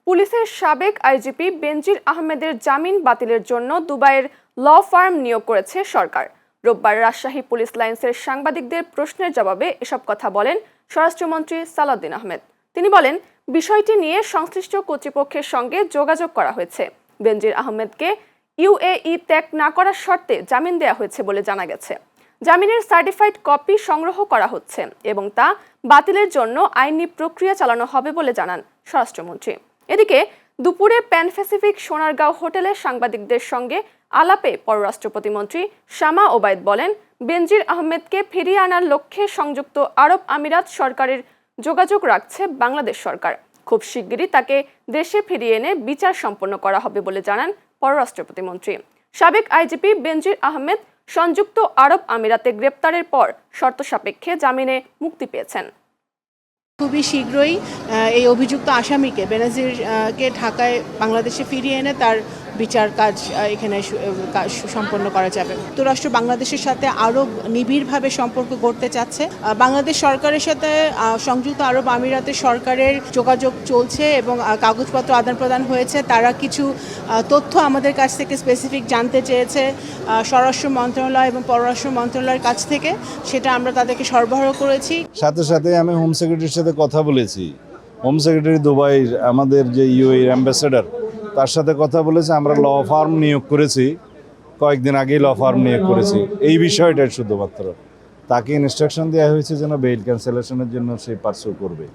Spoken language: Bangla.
পুলিশের সাবেক আইজিপি বেনজির আহমেদের জামিন বাতিলের জন্য দুবাইয়ের ল ফার্ম নিয়োগ করেছে সরকার। রোববার রাজশাহী পুলিশ লাইন্সের সাংবাদিকদের প্রশ্নের জবাবে এসব কথা বলেন স্বরাষ্ট্রমন্ত্রী সালাউদ্দিন আহমেদ। তিনি বলেন, বিষয়টি নিয়ে সংশ্লিষ্ট কর্তৃপক্ষের সঙ্গে যোগাযোগ করা হয়েছে। বেনজির আহমেদকে ইউএই ত্যাগ না করার শর্তে জামিন দেওয়া হয়েছে বলে জানা গেছে। জামিনের সার্টিফাইড কপি সংগ্রহ করা হচ্ছে এবং তা বাতিলের জন্য আইনি প্রক্রিয়া চালানো হবে বলে জানান স্বরাষ্ট্রমন্ত্রী। এদিকে দুপুরে প্যান প্যাসিফিক সোনারগাঁও হোটেলে সাংবাদিকদের সঙ্গে আলাপে পররাষ্ট্র প্রতিমন্ত্রী শামা ওবায়দ বলেন, বেনজির আহমেদকে ফিরিয়ে আনার লক্ষ্যে সংযুক্ত আরব আমিরাত সরকারের যোগাযোগ রাখছে বাংলাদেশ সরকার। খুব শিগগিরই তাকে দেশে ফিরিয়ে এনে বিচার সম্পন্ন করা হবে বলে জানান পররাষ্ট্র প্রতিমন্ত্রী। সাবেক আইজিপি বেনজির আহমেদ সংযুক্ত আরব আমিরাতে গ্রেপ্তারের পর শর্ত সাপেক্ষে জামিনে মুক্তি পেয়েছেন। খুবই শীঘ্রই এই অভিযুক্ত আসামিকে বেনজিরকে ঢাকায় বাংলাদেশে ফিরিয়ে এনে তার বিচার কাজ এখানে সম্পন্ন করা যাবে। যুক্তরাষ্ট্র বাংলাদেশের সাথে আরও নিবিড়ভাবে সম্পর্ক গড়তে চাচ্ছে। বাংলাদেশ সরকারের সাথে সংযুক্ত আরব আমিরাতের সরকারের যোগাযোগ চলছে এবং কাগজপত্র আদান প্রদান হয়েছে। তারা কিছু তথ্য আমাদের কাছ থেকে স্পেসিফিক জানতে চেয়েছে স্বরাষ্ট্র মন্ত্রণালয় এবং পররাষ্ট্র মন্ত্রণালয়ের কাছ থেকে, সেটা আমরা তাদেরকে সরবরাহ করেছি। সাথে সাথে আমি হোম সেক্রেটারির সাথে কথা বলেছি। হোম সেক্রেটারি দুবাইয়ের আমাদের যে ইউএই অ্যাম্বাসেডর, তার সাথে কথা বলেছে। আমরা ল ফার্ম নিয়োগ করেছি, কয়েকদিন আগেই ল ফার্ম নিয়োগ করেছি এই বিষয়টা। শুধুমাত্র তাকে ইনস্ট্রাকশন দেওয়া হয়েছে যেন বেইল ক্যান্সেলেশনের জন্য সে পার্সু করবে।